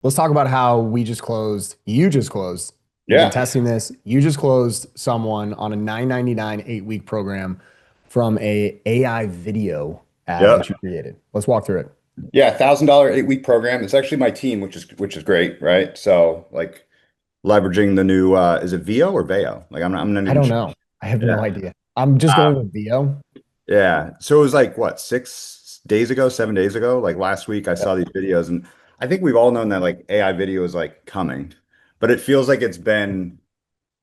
Let's talk about how we just closed. You just closed. We've been Yeah. testing this. You just closed someone on a 9.99 8-week program from a AI video ad Yep. that you created. Let's walk through it. Yeah. $1,000 8-week program. It's actually my team, which is great, right? So like leveraging the new is it VO or VEO? Like I'm not I even don't sure. know. I have no Yeah. idea. I'm just Uh, going with VO. yeah. So it was like what, 6 days ago, 7 days ago? Like last week I Yep. saw these videos and I think we've all known that like AI video is like coming, but it feels like it's been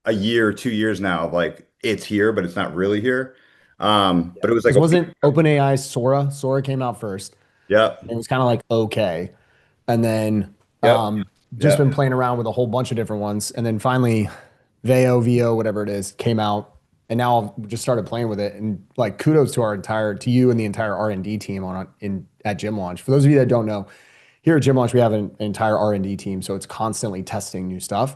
a year, 2 years now of like it's here, but it's not really here. But it was like Because a week wasn't ago. OpenAI Sora? Sora came out first. Yep. It was kind of like okay. And then Yep. just been Yep. playing around with a whole bunch of different ones. And then finally, Veo, VO, whatever it is, came out. And now I've just started playing with it. And like kudos to to you and the entire R&D team at Gym Launch. For those of you that don't know, here at Gym Launch, we have an entire R&D team. So it's constantly testing new stuff.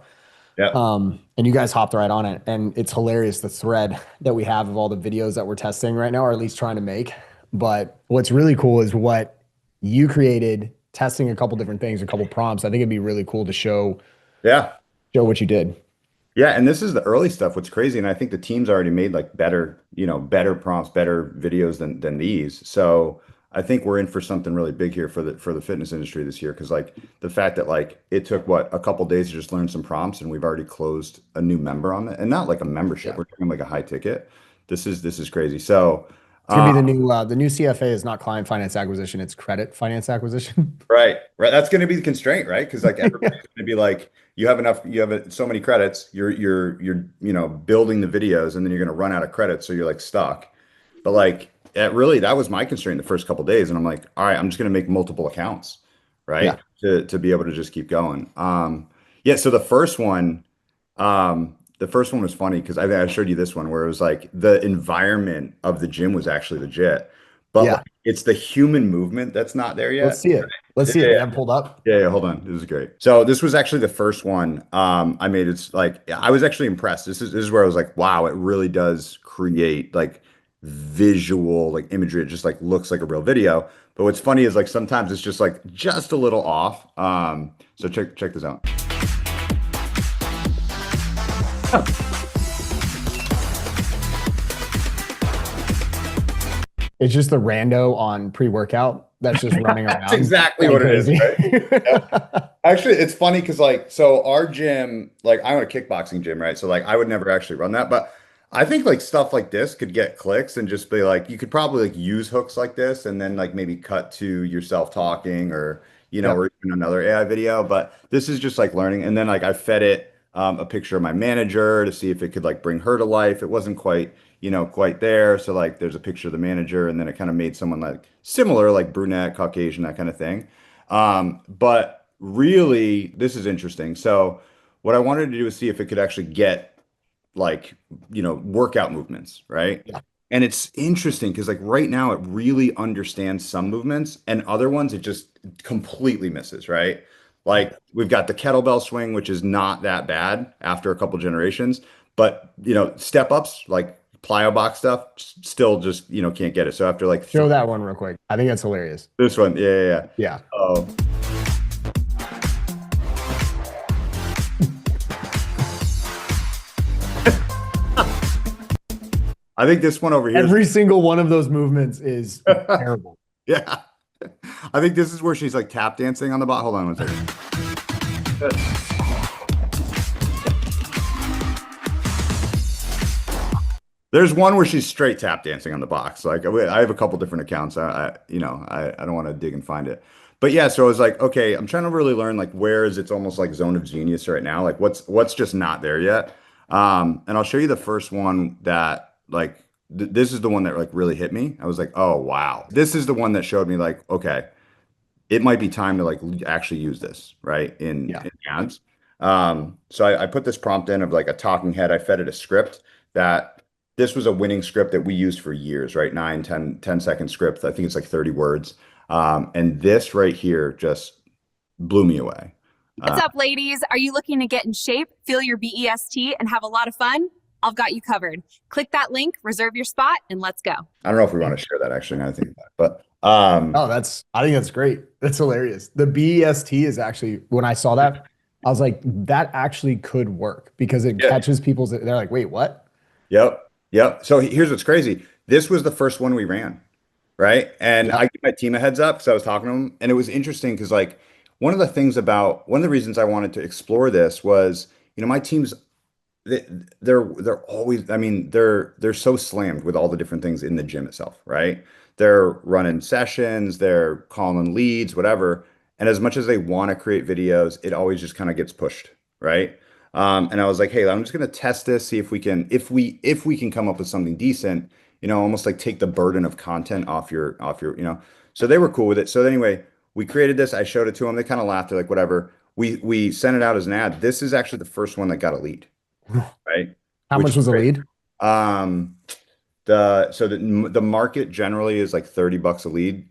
Yep. And you guys hopped right on it. And it's hilarious the thread that we have of all the videos that we're testing right now, or at least trying to make. But what's really cool is what you created, testing a couple different things, a couple prompts. I think it'd be really cool to Yeah. show what you did. Yeah, and this is the early stuff. What's crazy, and I think the team's already made like better, better prompts, better videos than these. So I think we're in for something really big here for the fitness industry this year. Because like the fact that like it took what a couple days to just learn some prompts, and we've already closed a new member on it, and not like a membership. Yeah. We're talking like a high ticket. This is crazy. So It's gonna uh, be the new CFA is not client finance acquisition, it's credit finance acquisition. right, right. That's going to be the constraint, right? Because like Yeah. everybody's going to be like, you have enough, so many credits. You're building the videos, and then you're going to run out of credits, so you're like stuck. But like, that was my constraint the first couple of days, and I'm like, all right, I'm just going to make multiple accounts, right, Yeah. to be able to just keep going. Yeah. So the first one was funny because I showed you this one where it was like the environment of the gym was actually legit, but like Yeah. it's the human movement that's not there Let's yet. see it. Let's Yeah, see it. yeah, You have it pulled up. yeah, yeah, hold on. This is great. So this was actually the first one I made. It's like I was actually impressed. This is where I was like, wow, it really does create like visual like imagery. It just like looks like a real video. But what's funny is like sometimes it's just a little off. So check this out. It's just the rando on pre-workout that's just running That's around exactly going what it is, crazy. right? Yep. Actually, it's funny because like so our gym, like I own a kickboxing gym, right? So like I would never actually run that, but I think like stuff like this could get clicks and just be like you could probably like use hooks like this and then like maybe cut to yourself talking or Yep. or even another AI video. But this is just like learning. And then like I fed it a picture of my manager to see if it could like bring her to life. It wasn't quite there. So like there's a picture of the manager and then it kind of made someone like similar, like brunette, Caucasian, that kind of thing. But really, this is interesting. So, what I wanted to do is see if it could actually get like, workout movements, right? Yeah. And it's interesting because, like, right now, it really understands some movements and other ones it just completely misses, right? Like, we've got the kettlebell swing, which is not that bad after a couple generations, but, step ups, like plyo box stuff, still just, can't get it. So, after like Show that one real quick. I think that's hilarious. this one, yeah, yeah, yeah. Yeah. Oh, I think this one over here is, Every single one of those movements is terrible. yeah. I think this is where she's like tap dancing on the bot. Hold on one second. There's one where she's straight tap dancing on the box. Like I have a couple different accounts. I don't want to dig and find it. But yeah, so I was like, okay, I'm trying to really learn like where is it's almost like zone of genius right now. Like what's just not there yet. And I'll show you the first one that like this is the one that like really hit me. I was like, oh wow. This is the one that showed me like, okay, it might be time to like actually use this, right? Yeah. In ads. So I put this prompt in of like a talking head. I fed it a script that this was a winning script that we used for years, right? 9, 10, 10-second script. I think it's like 30 words. And this right here just blew me away. What's Uh, up, ladies? Are you looking to get in shape, feel your BEST, and have a lot of fun? I've got you covered. Click that link, reserve your spot, and let's go. I don't know if we want to share that actually. Now I think about it, but Oh, I think that's great. That's hilarious. The BEST is actually, when I saw that, I was like, that actually could work because it yeah. catches people's, they're like, wait, what? Yep. Yep. So here's what's crazy. This was the first one we ran, right? And Yeah. I gave my team a heads up because I was talking to them, and it was interesting because like one of the reasons I wanted to explore this was, my team's they, they're always, I mean, they're so slammed with all the different things in the gym itself, right? They're running sessions, they're calling leads, whatever. And as much as they want to create videos, it always just kind of gets pushed, right? And I was like, hey, I'm just gonna test this, see if we can come up with something decent, almost like take the burden of content off your. So they were cool with it. So anyway, we created this. I showed it to them. They kind of laughed. They're like, whatever. We sent it out as an ad. This is actually the first one that got a lead, right? How Which much is was the great. lead? Um, the market generally is like $30 a lead.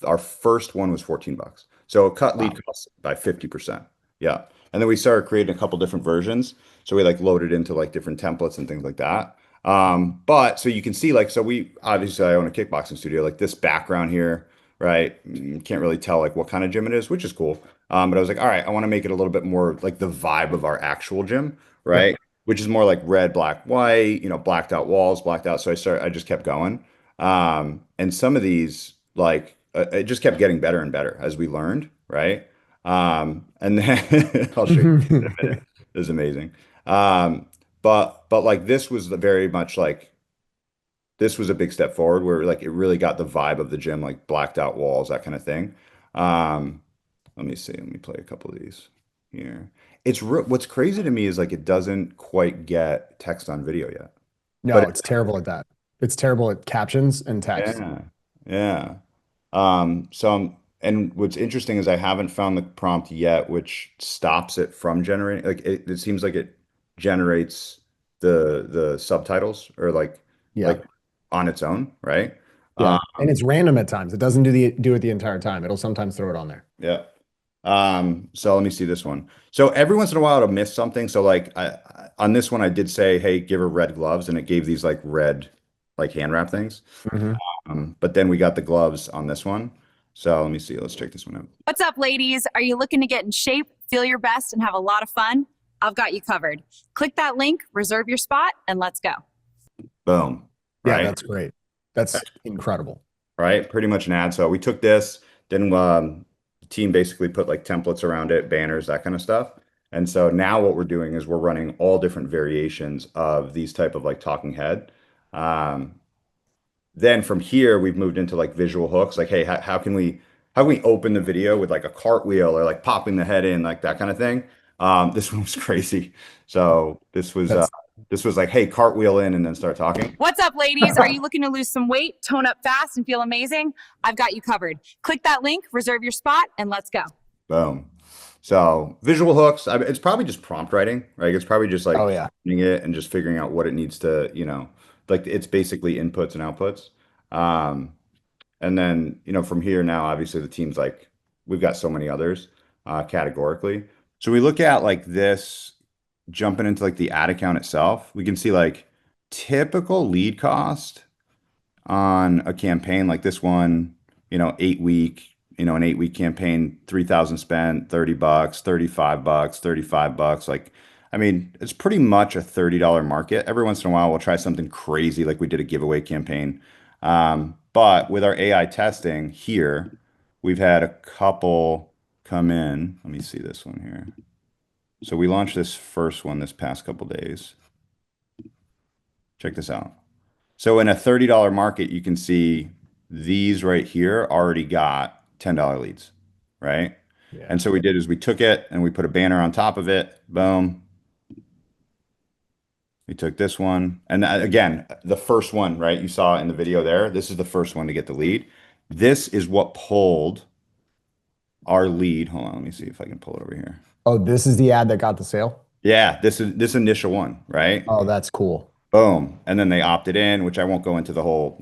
Our first one was $14. So it cut Wow. lead costs by 50%. Yeah. And then we started creating a couple different versions. So we like loaded into like different templates and things like that. But so you can see like, so we obviously I own a kickboxing studio, like this background here, right? You can't really tell like what kind of gym it is, which is cool. But I was like, all right, I want to make it a little bit more like the vibe of our actual gym, Yep. right? Which is more like red, black, white, blacked out walls, blacked out. So I just kept going. And some of these, like, it just kept getting better and better as we learned, right? And then I'll show you in a minute. It was amazing. But like this was very much like this was a big step forward where like it really got the vibe of the gym, like blacked out walls, that kind of thing. Um, let me see. Let me play a couple of these here. What's crazy to me is like it doesn't quite get text on video yet. But No, it's terrible at that. It's terrible at captions and text. yeah, yeah. And what's interesting is I haven't found the prompt yet, which stops it from generating. Like it seems like it generates the subtitles or Yeah. like on its own, right? Yeah. And it's random at times. It doesn't do it the entire time. It'll sometimes throw it on there. Yeah. So let me see this one. So every once in a while it'll miss something. So like on this one I did say, hey, give her red gloves, and it gave these like red like hand wrap things. Mhm. But then we got the gloves on this one. So let me see. Let's check this one out. What's up, ladies? Are you looking to get in shape, feel your best, and have a lot of fun? I've got you covered. Click that link, reserve your spot, and let's go. Boom. Yeah, Right. that's great. That's incredible. Right. Pretty much an ad. So we took this, then the team basically put like templates around it, banners, that kind of stuff. And so now what we're doing is we're running all different variations of these type of like talking head. Um, then from here we've moved into like visual hooks. Like, hey, how can we open the video with like a cartwheel or like popping the head in, like that kind of thing. This one was crazy. So That's this was like, hey, cartwheel in and then start talking. What's up, ladies? Are you looking to lose some weight, tone up fast, and feel amazing? I've got you covered. Click that link, reserve your spot, and let's go. Boom. So visual hooks, it's probably just prompt writing, right? It's probably just like oh yeah. doing it and just figuring out what it needs to, like it's basically inputs and outputs. Um, and then, from here now, obviously the team's like, we've got so many others, categorically. So we look at like this, jumping into like the ad account itself, we can see like typical lead cost on a campaign like this one, 8 week, an 8 week campaign, 3,000 spent, $30, $35, $35. Like, I mean, it's pretty much a $30 market. Every once in a while, we'll try something crazy, like we did a giveaway campaign. But with our AI testing here, we've had a couple come in. Let me see this one here. So we launched this first one this past couple days. Check this out. So in a $30 market, you can see these right here already got $10 leads, right? Yeah. And so we did is we took it and we put a banner on top of it. Boom. We took this one. And again, the first one, right? You saw in the video there. This is the first one to get the lead. This is what pulled our lead. Hold on, let me see if I can pull it over here. Oh, this is the ad that got the sale? Yeah, this is this initial one, right? Oh, that's cool. Boom. And then they opted in, which I won't go into the whole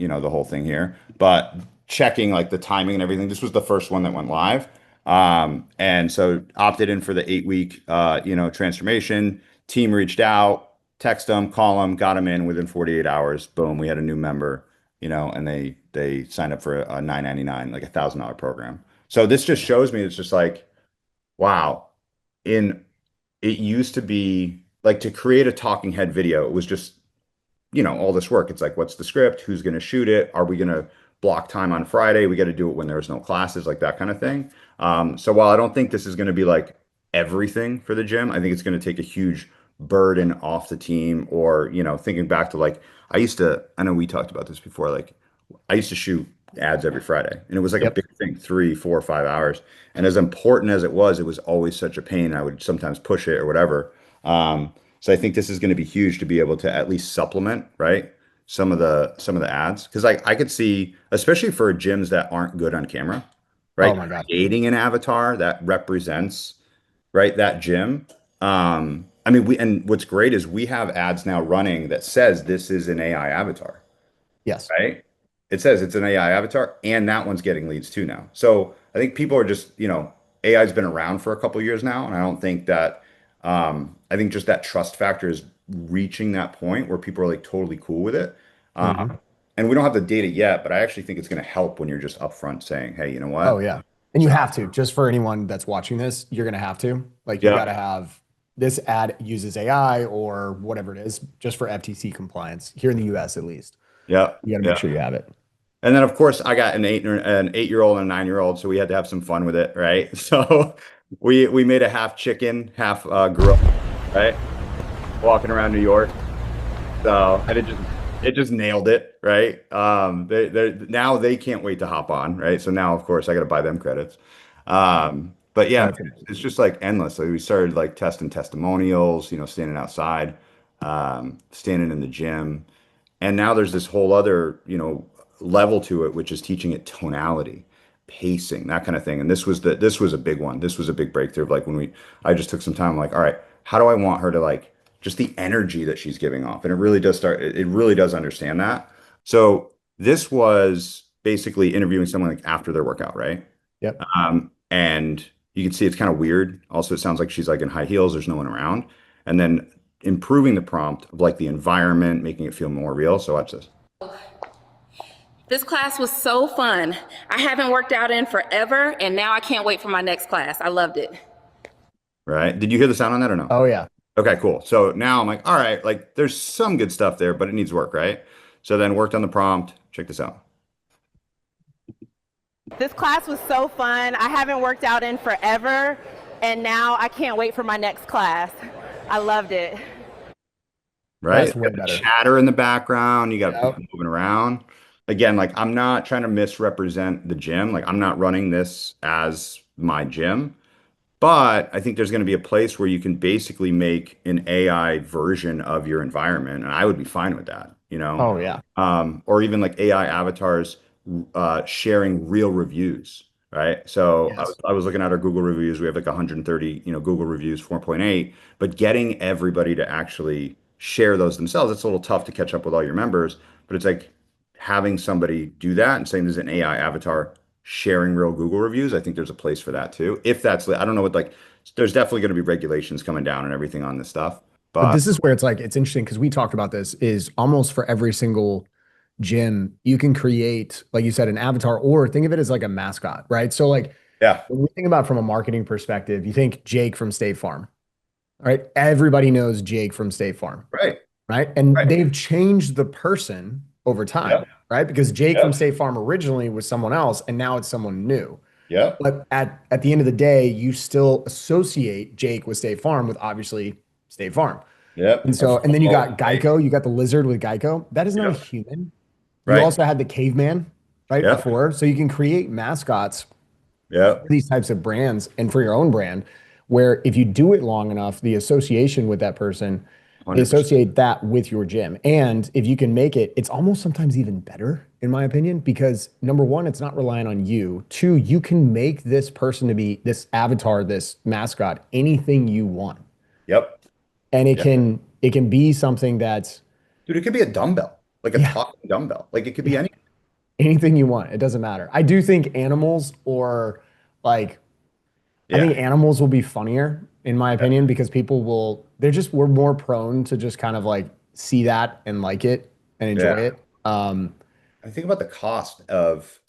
thing here, but checking like the timing and everything. This was the first one that went live. And so opted in for the 8 week, transformation. Team reached out, text them, call them, got them in within 48 hours. Boom, we had a new member, and they signed up for a 999, like $1,000 program. So this just shows me it's just like, wow. In It used to be like to create a talking head video, it was just all this work. It's like, what's the script? Who's going to shoot it? Are we going to block time on Friday? We got to do it when there's no classes, like that kind of thing. So while I don't think this is going to be like everything for the gym, I think it's going to take a huge burden off the team. Or, thinking back to like, I know we talked about this before, like I used to shoot ads every Friday and it was like a Yep. big thing, 3, 4, 5 hours. And as important as it was always such a pain. I would sometimes push it or whatever. So I think this is going to be huge to be able to at least supplement, right? Some of the ads. Because I could see, especially for gyms that aren't good on camera, Oh right? my God. Creating an avatar that represents, right, that gym. I mean, and what's great is we have ads now running that says this is an AI avatar, Yes. right? It says it's an AI avatar, and that one's getting leads too now. So I think people are just, AI's been around for a couple years now, and I don't think that, I think just that trust factor is reaching that point where people are like totally cool with it. Hmm. And we don't have the data yet, but I actually think it's going to help when you're just upfront saying, hey, you know Oh what? yeah. And you have to, just for anyone that's watching this, you're gonna have to. Like you Yeah, gotta have this ad uses AI or whatever it is, just for FTC compliance here in the US at least. yeah, You gotta make yeah. sure you have it. And then of course I got an 8-year-old and a 9-year-old, so we had to have some fun with it, right? So we made a half chicken, half gorilla, right? Walking around New York. So and it just nailed it, right? They now they can't wait to hop on, right? So now of course I got to buy them credits. But yeah, That's it's just like endless. So we started like testing testimonials, standing outside, standing in the gym. And now there's this whole other, level to it, which is teaching it tonality, pacing, that kind of thing. And this was a big one. This was a big breakthrough. Of like I just took some time, like, all right, how do I want her to like just the energy that she's giving off? And it really does understand that. So this was basically interviewing someone like after their workout, right? Yep. And you can see it's kind of weird. Also, it sounds like she's like in high heels, there's no one around. And then improving the prompt of like the environment, making it feel more real. So watch this. This class was so fun. I haven't worked out in forever, and now I can't wait for my next class. I loved it. Right? Did you hear the sound on that or no? Oh yeah. Okay, cool. So now I'm like, all right, like there's some good stuff there, but it needs work, right? So then worked on the prompt. Check this out. This class was so fun. I haven't worked out in forever, and now I can't wait for my next class. I loved it. Right? That's way You got the better. chatter in the background. You got Yep. people moving around. Again, like I'm not trying to misrepresent the gym. Like I'm not running this as my gym, but I think there's going to be a place where you can basically make an AI version of your environment, and I would be fine with that, Oh yeah. or even like AI avatars sharing real reviews, right? So I Yes. was, I was looking at our Google reviews. We have like 130, Google reviews, 4.8, but getting everybody to actually share those themselves, it's a little tough to catch up with all your members, but it's like having somebody do that and saying there's an AI avatar sharing real Google reviews. I think there's a place for that too. If that's, I don't know what, like, there's definitely going to be regulations coming down and everything on this stuff, But but this is where it's like it's interesting because we talked about this is almost for every single gym, you can create, like you said, an avatar or think of it as like a mascot, right? So like yeah, when we think about from a marketing perspective, you think Jake from State Farm, right? Everybody knows Jake from State Farm, right, right? And right. they've changed the person over time, Yep, right? Because Jake from yep, State Farm originally was someone else, and now it's someone new. yep, But at the end of the day, you still associate Jake with State Farm with obviously State Farm. yep. And so, and then you got Geico, you got the lizard with Geico. That is not a Yep, human. You right. also had the caveman right Yep, before. So you can create mascots yep, for these types of brands and for your own brand, where if you do it long enough, the association with that person, they 100%. associate that with your gym. And if you can make it, it's almost sometimes even better, in my opinion, because number one, it's not relying on you. Two, you can make this person to be this avatar, this mascot, anything you want. Yep. And Yep. it can be something that's Dude, it could be a dumbbell, like a yeah, talking dumbbell. Like it could be anything. anything you want. It doesn't matter. I do think animals or like I think Yeah. animals will be funnier, in my opinion, because people will, we're more prone to just kind of like see that and like it and enjoy Yeah. it. I think about the cost of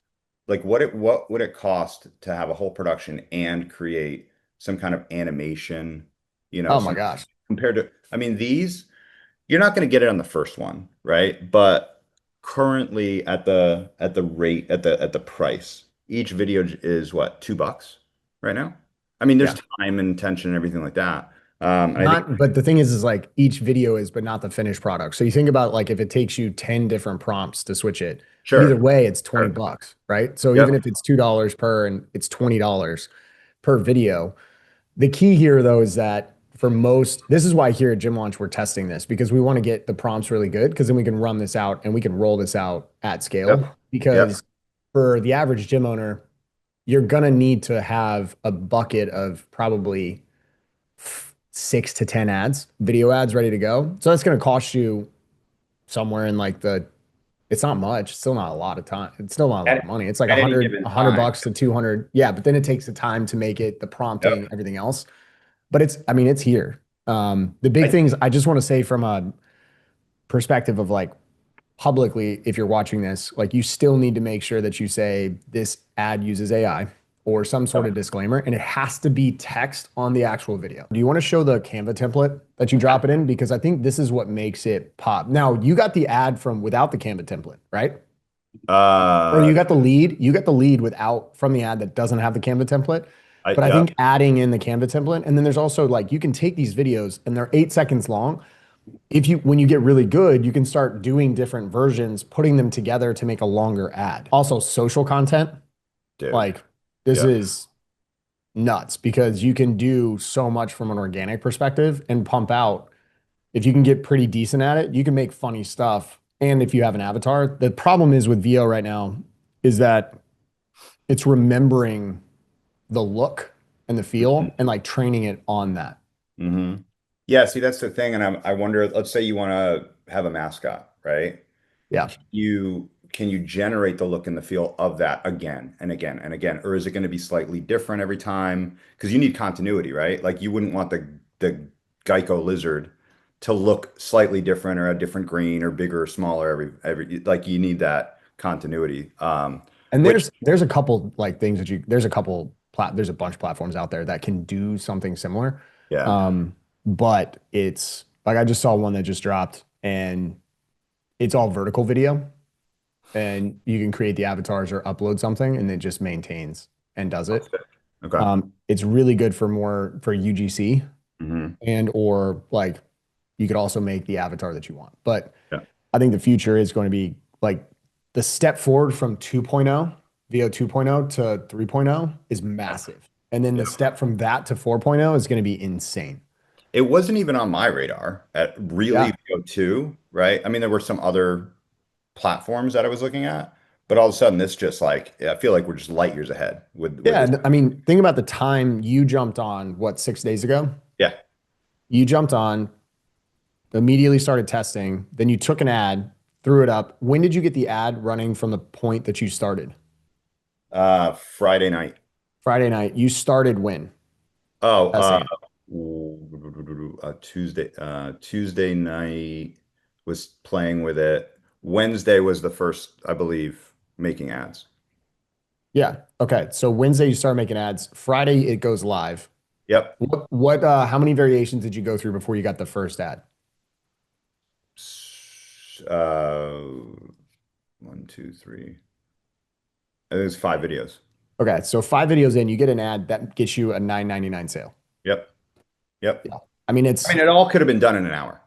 like what would it cost to have a whole production and create some kind of animation, Oh my some gosh. compared to, I mean, these, you're not going to get it on the first one, right? But currently at the rate at the price, each video is what, $2 right now? I mean, there's Yeah. time and attention and everything like that. And I think Not, but the thing is like each video is, but not the finished product. So you think about like if it takes you 10 different prompts to switch it, but either sure. way, it's 20 Sure. bucks, right? So even Yep. if it's $2 per and it's $20 per video, the key here though is that for most, this is why here at Gym Launch we're testing this because we want to get the prompts really good because then we can run this out and we can roll this out at scale. Yep. Yep. Because for the average gym owner, you're gonna need to have a bucket of probably 6 to 10 ads, video ads ready to go. So that's gonna cost you somewhere in like it's not much. It's still not a lot of time. It's still not a lot At, of money. It's like at any 100, given 100 time. bucks to 200. Yeah, but then it takes the time to make it, the prompting, Yep. everything else. But I mean, it's here. The big things I just want to say from a perspective of like publicly, if you're watching this, like you still need to make sure that you say this ad uses AI or some sort of disclaimer, and it has to be text on the actual video. Do you want to show the Canva template that you drop it in? Because I think this is what makes it pop. Now, you got the ad from without the Canva template, right? Or you got the lead without from the ad that doesn't have the Canva template. But I Yep. think adding in the Canva template, and then there's also like you can take these videos and they're 8 seconds long. When you get really good, you can start doing different versions, putting them together to make a longer ad. Also, social content, Dude. like this Yeah. is nuts because you can do so much from an organic perspective and pump out. If you can get pretty decent at it, you can make funny stuff. And if you have an avatar, the problem is with VO right now is that it's remembering the look and the feel and like training it on that. Mm-hmm. Yeah, see, that's the thing. And I wonder, let's say you want to have a mascot, right? Yeah. Can you generate the look and the feel of that again and again and again? Or is it going to be slightly different every time? Because you need continuity, right? Like you wouldn't want the Geico lizard to look slightly different or a different green or bigger or smaller every like you need that continuity. And Which there's a couple like things that there's a there's a bunch of platforms out there that can do something similar. yeah. But it's like I just saw one that just dropped and it's all vertical video and you can create the avatars or upload something and it just maintains and does it. Okay. It's really good for UGC hmm and or like you could also make the avatar that you want. But Yeah. I think the future is going to be like the step forward from 2.0, VO 2.0 to 3.0 is massive. And then the step from that to 4.0 is going to be insane. It wasn't even on my radar at really Yeah. VO2, right? I mean, there were some other platforms that I was looking at, but all of a sudden this just like, I feel like we're just light years ahead with Yeah. this. And I mean, think about the time you jumped on, what, 6 days ago? Yeah. You jumped on, immediately started testing, then you took an ad, threw it up. When did you get the ad running from the point that you started? Friday night. Friday night. You started when? Oh, Testing Tuesday night was playing with it. Wednesday was the first, I believe, making ads. Yeah. Okay. So Wednesday you start making ads. Friday it goes live. Yep. How many variations did you go through before you got the first ad? Uh, 1, 2, 3. I think it was 5 videos. Okay. So 5 videos in, you get an ad that gets you a $9.99 sale. Yep. Yep. Yeah. I mean, I mean, it all could have been done in an hour.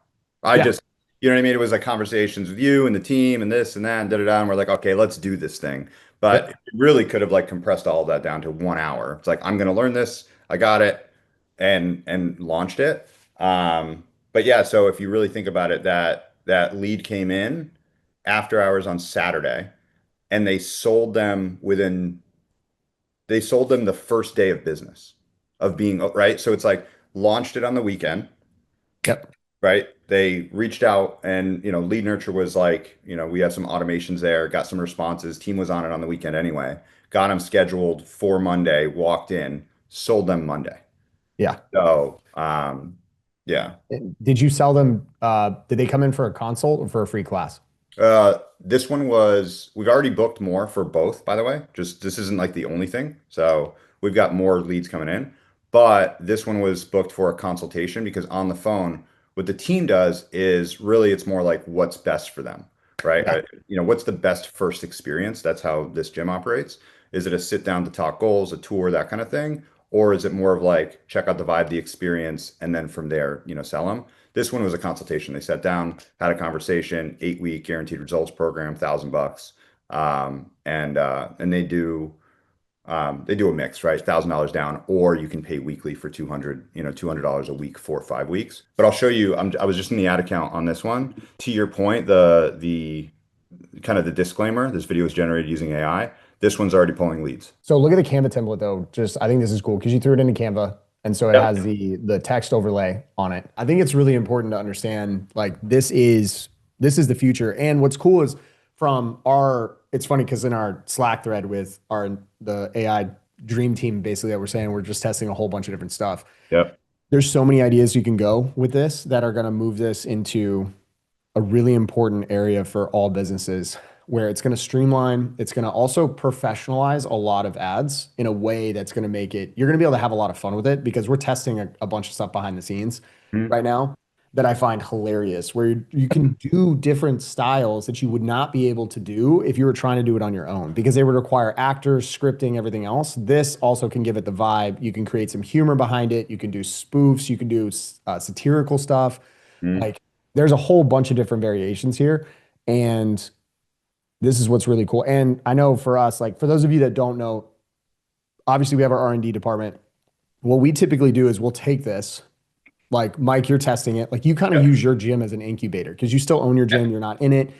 Yeah. You know what I mean? It was like conversations with you and the team and this and that and da-da-da. And we're like, okay, let's do this thing. But Yep. it really could have like compressed all of that down to 1 hour. It's like, I'm going to learn this. I got it and launched it. But yeah, so if you really think about it, that lead came in after hours on Saturday and they sold them the first day of business of being, right? So it's like launched it on the weekend. Yep. Right. They reached out and, lead nurture was like, we have some automations there, got some responses. Team was on it on the weekend anyway, got them scheduled for Monday, walked in, sold them Monday. Yeah. So, yeah. Did you sell them? Did they come in for a consult or for a free class? This one we've already booked more for both, by the way. Just this isn't like the only thing. So we've got more leads coming in, but this one was booked for a consultation because on the phone, what the team does is really it's more like what's best for them, right? Yeah. What's the best first experience? That's how this gym operates. Is it a sit down to talk goals, a tour, that kind of thing? Or is it more of like check out the vibe, the experience, and then from there, sell them? This one was a consultation. They sat down, had a conversation, 8-week guaranteed results program, $1,000. And they do a mix, right? $1,000 down, or you can pay weekly for $200 a week for 5 weeks. But I'll show you, I was just in the ad account on this one. To your point, the kind of the disclaimer, this video is generated using AI. This one's already pulling leads. So look at the Canva template though. I think this is cool because you threw it into Canva. And so it Yep. has the text overlay on it. I think it's really important to understand like this is the future. And what's cool is it's funny because in our Slack thread with the AI dream team, basically that we're saying we're just testing a whole bunch of different stuff. Yep. There's so many ideas you can go with this that are going to move this into a really important area for all businesses where it's going to streamline. It's going to also professionalize a lot of ads in a way that's going to make it, you're going to be able to have a lot of fun with it because we're testing a bunch of stuff behind the scenes right now that I find hilarious, where you can do different styles that you would not be able to do if you were trying to do it on your own because they would require actors, scripting, everything else. This also can give it the vibe. You can create some humor behind it. You can do spoofs. You can do satirical stuff. Like there's a whole bunch of different variations here. And this is what's really cool. And I know for us, like for those of you that don't know, obviously we have our R&D department. What we typically do is we'll take this, like Mike, you're testing it. Like you kind of use your gym as an incubator because you still own your gym. You're not in it.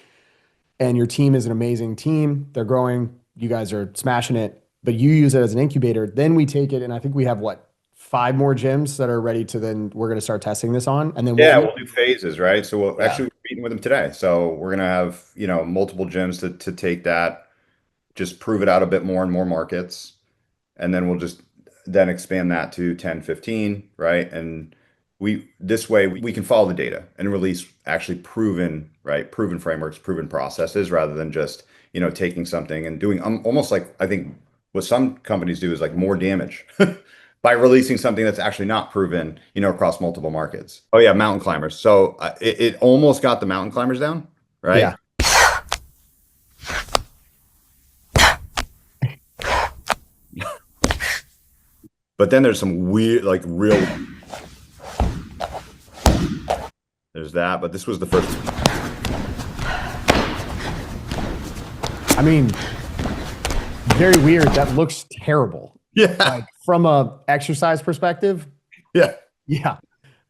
And your team is an amazing team. They're growing. You guys are smashing it, but you use it as an incubator. Then we take it. And I think we have 5 more gyms that are ready to we're going to start testing this on. And then we'll do phases, right? So we're meeting with them today. So we're going to have, multiple gyms to take that, just prove it out a bit more in more markets. And then we'll just then expand that to 10, 15, right? And this way we can follow the data and release actually proven frameworks, proven processes, rather than just, taking something and doing almost like, I think what some companies do is like more damage by releasing something that's actually not proven, across multiple markets. Oh yeah, mountain climbers. So it almost got the mountain climbers down, right? Yeah. But then there's some weird, like real. There's that, but this was the first. I mean, very weird. That looks terrible. Yeah. Like from a exercise perspective. Yeah. Yeah.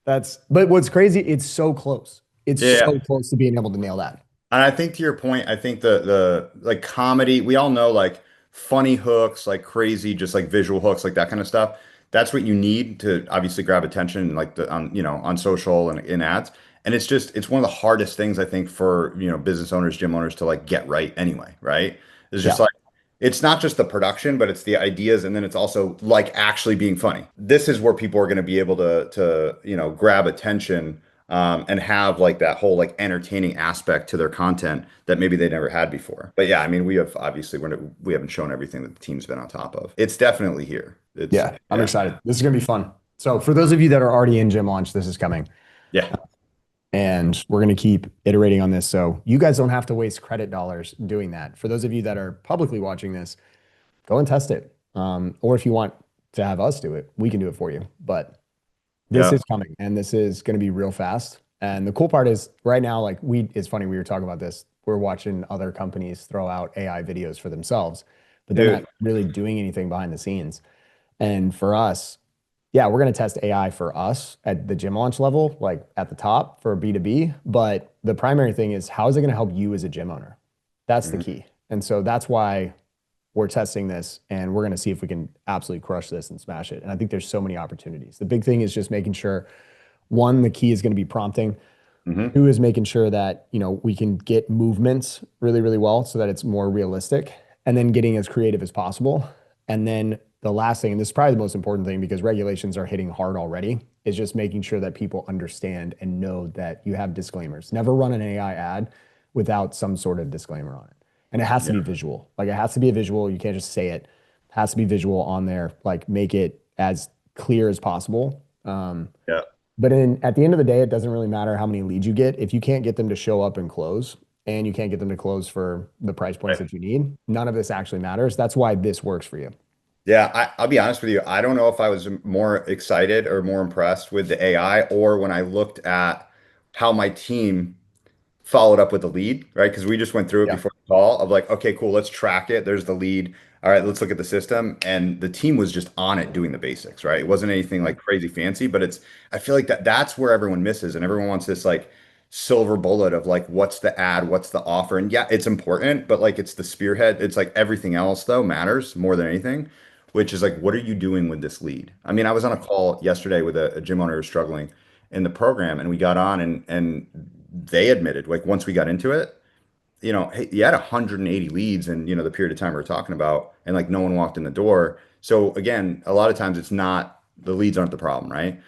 But what's crazy, it's so close. It's so close to being able to nail that. And I think to your point, I think the like comedy, we all know like funny hooks, like crazy, just like visual hooks, like that kind of stuff. That's what you need to obviously grab attention, like on social and in ads. And it's one of the hardest things I think for, business owners, gym owners to like get right anyway, right? It's just like, it's not just the production, but it's the ideas. And then it's also like actually being funny. This is where people are going to be able to grab attention and have like that whole like entertaining aspect to their content that maybe they never had before. But yeah, I mean, we haven't shown everything that the team's been on top of. It's definitely here. I'm excited. This is going to be fun. So for those of you that are already in Gym Launch, this is coming. Yeah. And we're going to keep iterating on this. So you guys don't have to waste credit dollars doing that. For those of you that are publicly watching this, go and test it. Or if you want to have us do it, we can do it for you. But this is coming and this is going to be real fast. And the cool part is right now, like it's funny, we were talking about this. We're watching other companies throw out AI videos for themselves, but they're not really doing anything behind the scenes. And for us, we're going to test AI for us at the Gym Launch level, like at the top for B2B. But the primary thing is how is it going to help you as a gym owner? That's the key. And so that's why we're testing this and we're going to see if we can absolutely crush this and smash it. And I think there's so many opportunities. The big thing is just making sure, one, the key is going to be prompting. Two is making sure that, we can get movements really, really well so that it's more realistic, and then getting as creative as possible. And then the last thing, and this is probably the most important thing because regulations are hitting hard already, is just making sure that people understand and know that you have disclaimers. Never run an AI ad without some sort of disclaimer on it. And it has to be visual. Like it has to be a visual. You can't just say it. It has to be visual on there. Like make it as clear as possible. Yeah. But at the end of the day, it doesn't really matter how many leads you get. If you can't get them to show up and close, and you can't get them to close for the price points that you need, none of this actually matters. That's why this works for you. Yeah, I'll be honest with you. I don't know if I was more excited or more impressed with the AI or when I looked at how my team followed up with the lead, right? Because we just went through it before the call of like, okay, cool, let's track it. There's the lead. All right, let's look at the system. And the team was just on it doing the basics, right? It wasn't anything like crazy fancy, but I feel like that's where everyone misses and everyone wants this like silver bullet of like, what's the ad, what's the offer? And yeah, it's important, but like it's the spearhead. It's like everything else though matters more than anything, which is like, what are you doing with this lead? I mean, I was on a call yesterday with a gym owner who's struggling in the program and we got on and they admitted like once we got into it, you know, hey, you had 180 leads in, you know, the period of time we were talking about and like no one walked in the door. So again, a lot of times it's not, the leads aren't the problem, right?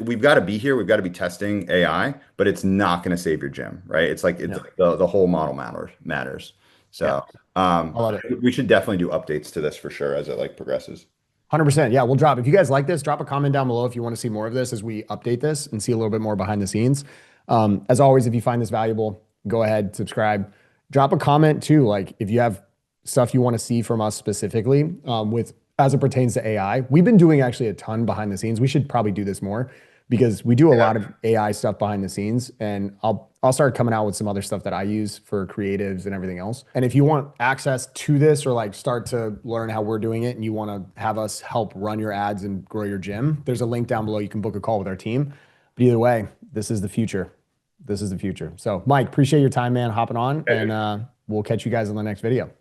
We've got to be here, we've got to be testing AI, but it's not going to save your gym, right? It's like the whole model matters. So we should definitely do updates to this for sure as it like progresses. 100%. Yeah, we'll drop. If you guys like this, drop a comment down below if you want to see more of this as we update this and see a little bit more behind the scenes. As always, if you find this valuable, go ahead, subscribe, drop a comment too. Like if you have stuff you want to see from us specifically with as it pertains to AI. We've been doing actually a ton behind the scenes. We should probably do this more because we do a lot of AI stuff behind the scenes, and I'll start coming out with some other stuff that I use for creatives and everything else. And if you want access to this or like start to learn how we're doing it and you want to have us help run your ads and grow your gym, there's a link down below. You can book a call with our team. But either way, this is the future. This is the future. So Mike, appreciate your time, man, hopping on, and we'll catch you guys in the next video.